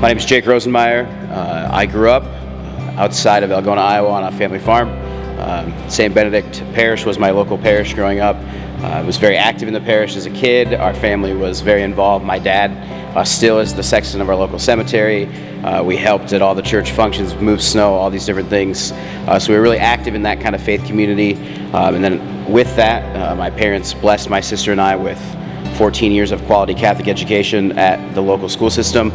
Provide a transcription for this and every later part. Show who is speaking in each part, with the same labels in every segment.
Speaker 1: My name is Jake Rosenmeyer. I grew up outside of Algona, Iowa on a family farm. St. Benedict Parish was my local parish growing up. I was very active in the parish as a kid. Our family was very involved. My dad still is the sexton of our local cemetery. We helped at all the church functions, move snow, all these different things. So we were really active in that kind of faith community. And then with that, my parents blessed my sister and I with 14 years of quality Catholic education at the local school system,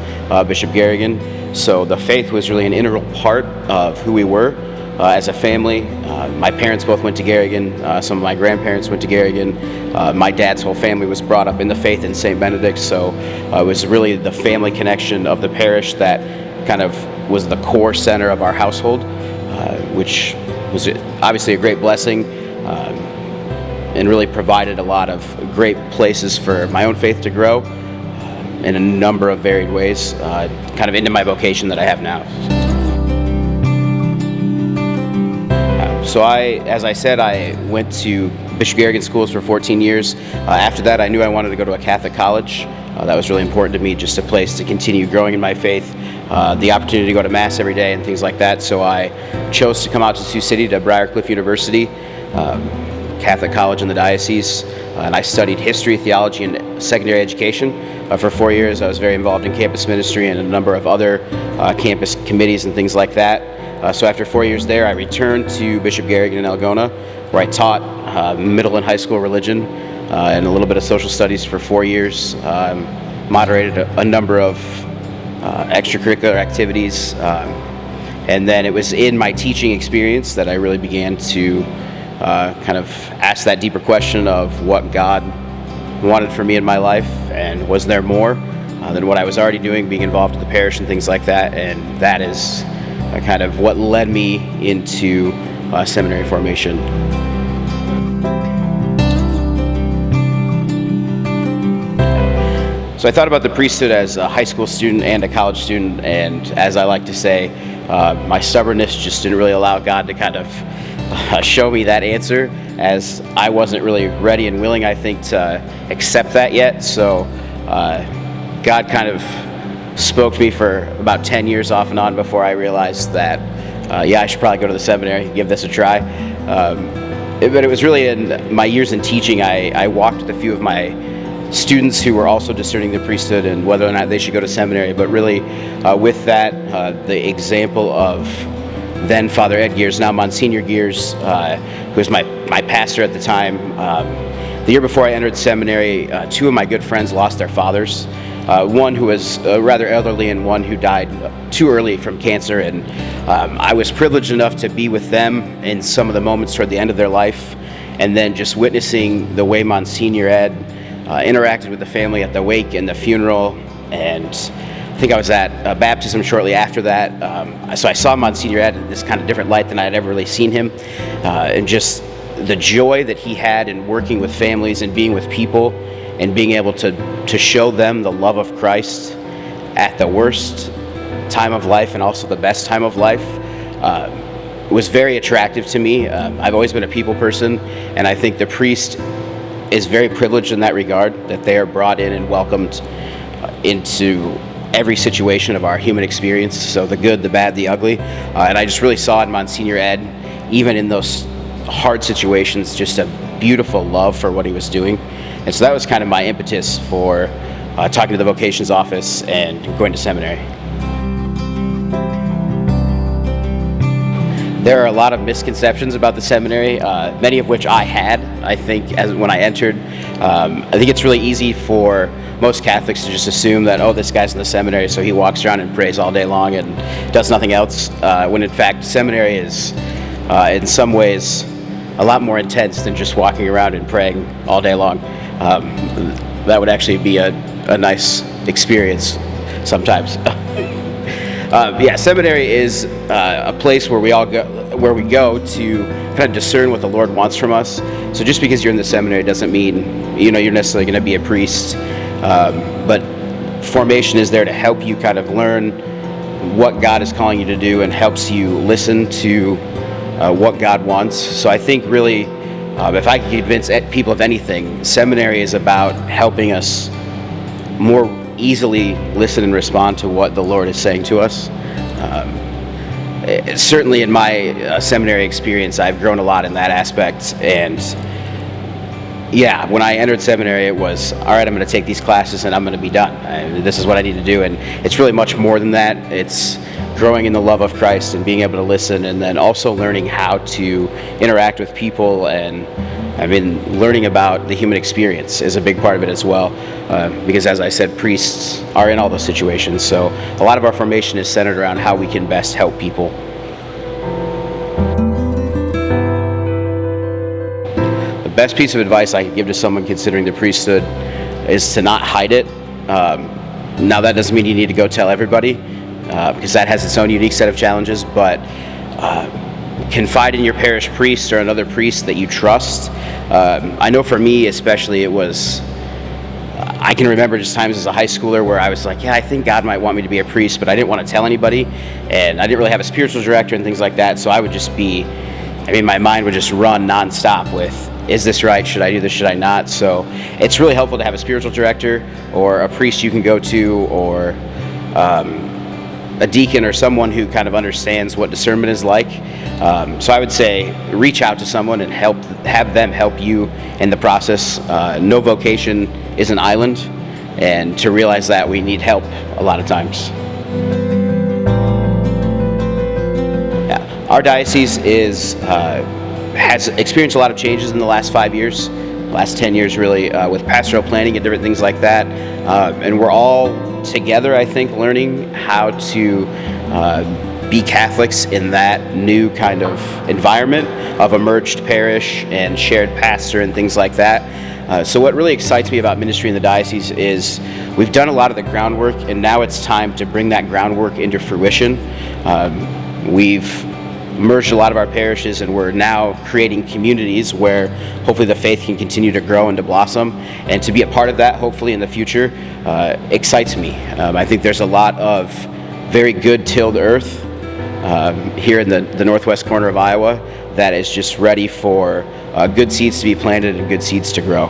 Speaker 1: Bishop Garrigan. So the faith was really an integral part of who we were as a family. My parents both went to Garrigan. Some of my grandparents went to Garrigan. My dad's whole family was brought up in the faith in St. Benedict, so it was really the family connection of the parish that kind of was the core center of our household, which was obviously a great blessing. And really provided a lot of great places for my own faith to grow in a number of varied ways, kind of into my vocation that I have now. So as I said, I went to Bishop Garrigan schools for 14 years. After that, I knew I wanted to go to a Catholic college. That was really important to me, just a place to continue growing in my faith, the opportunity to go to Mass every day and things like that. So I chose to come out to Sioux City to Briarcliff University, Catholic college in the Diocese, and I studied history, theology, and secondary education. For 4 years, I was very involved in campus ministry and a number of other campus committees and things like that. So after 4 years there, I returned to Bishop Garrigan in Algona, where I taught middle and high school religion and a little bit of social studies for 4 years, moderated a number of extracurricular activities, and then it was in my teaching experience that I really began to kind of ask that deeper question of what God wanted for me in my life, and was there more than what I was already doing, being involved in the parish and things like that. And that is kind of what led me into seminary formation. So I thought about the priesthood as a high school student and a college student, and as I like to say, my stubbornness just didn't really allow God to kind of show me that answer, as I wasn't really ready and willing, I think, to accept that yet. So God kind of spoke to me for about 10 years off and on before I realized that, I should probably go to the seminary, give this a try. But it was really in my years in teaching, I walked with a few of my students who were also discerning the priesthood and whether or not they should go to seminary. But really, with that, the example of then Father Ed Geers, now Monsignor Geers, who was my pastor at the time. The year before I entered seminary, two of my good friends lost their fathers. One who was rather elderly and one who died too early from cancer. And I was privileged enough to be with them in some of the moments toward the end of their life, and then just witnessing the way Monsignor Ed interacted with the family at the wake and the funeral. And I think I was at baptism shortly after that. So I saw Monsignor Ed in this kind of different light than I had ever really seen him. And just the joy that he had in working with families and being with people and being able to show them the love of Christ at the worst time of life and also the best time of life was very attractive to me. I've always been a people person, and I think the priest is very privileged in that regard, that they are brought in and welcomed into every situation of our human experience, so the good, the bad, the ugly. And I just really saw in Monsignor Ed, even in those hard situations, just a beautiful love for what he was doing. And so that was kind of my impetus for talking to the vocations office and going to seminary. There are a lot of misconceptions about the seminary, many of which I had, I think, when I entered. I think it's really easy for most Catholics to just assume that, oh, this guy's in the seminary, so he walks around and prays all day long and does nothing else, when in fact seminary is, in some ways, a lot more intense than just walking around and praying all day long. That would actually be a nice experience sometimes. Seminary is a place where we go to kind of discern what the Lord wants from us. So just because you're in the seminary doesn't mean you're necessarily going to be a priest. But formation is there to help you kind of learn what God is calling you to do and helps you listen to what God wants. So I think really, if I could convince people of anything, seminary is about helping us more easily listen and respond to what the Lord is saying to us. Certainly in my seminary experience, I've grown a lot in that aspect. And yeah, when I entered seminary, it was, all right, I'm going to take these classes and I'm going to be done. This is what I need to do. And it's really much more than that. It's growing in the love of Christ and being able to listen, and then also learning how to interact with people. And learning about the human experience is a big part of it as well, because as I said, priests are in all those situations. So a lot of our formation is centered around how we can best help people. The best piece of advice I could give to someone considering the priesthood is to not hide it. Now that doesn't mean you need to go tell everybody, because that has its own unique set of challenges, but confide in your parish priest or another priest that you trust. I know for me especially, I can remember just times as a high schooler where I was like, yeah, I think God might want me to be a priest, but I didn't want to tell anybody, and I didn't really have a spiritual director and things like that, so I would just my mind would just run nonstop with, is this right? Should I do this? Should I not? So it's really helpful to have a spiritual director or a priest you can go to, or a deacon or someone who kind of understands what discernment is like. So I would say reach out to someone and have them help you in the process. No vocation is an island, and to realize that we need help a lot of times. Yeah. Our diocese has experienced a lot of changes in the last 5 years, last 10 years really, with pastoral planning and different things like that. And we're all together, I think, learning how to be Catholics in that new kind of environment of a merged parish and shared pastor and things like that. So what really excites me about ministry in the diocese is we've done a lot of the groundwork, and now it's time to bring that groundwork into fruition. We've merged a lot of our parishes, and we're now creating communities where hopefully the faith can continue to grow and to blossom, and to be a part of that hopefully in the future excites me. I think there's a lot of very good tilled earth here in the northwest corner of Iowa that is just ready for good seeds to be planted and good seeds to grow.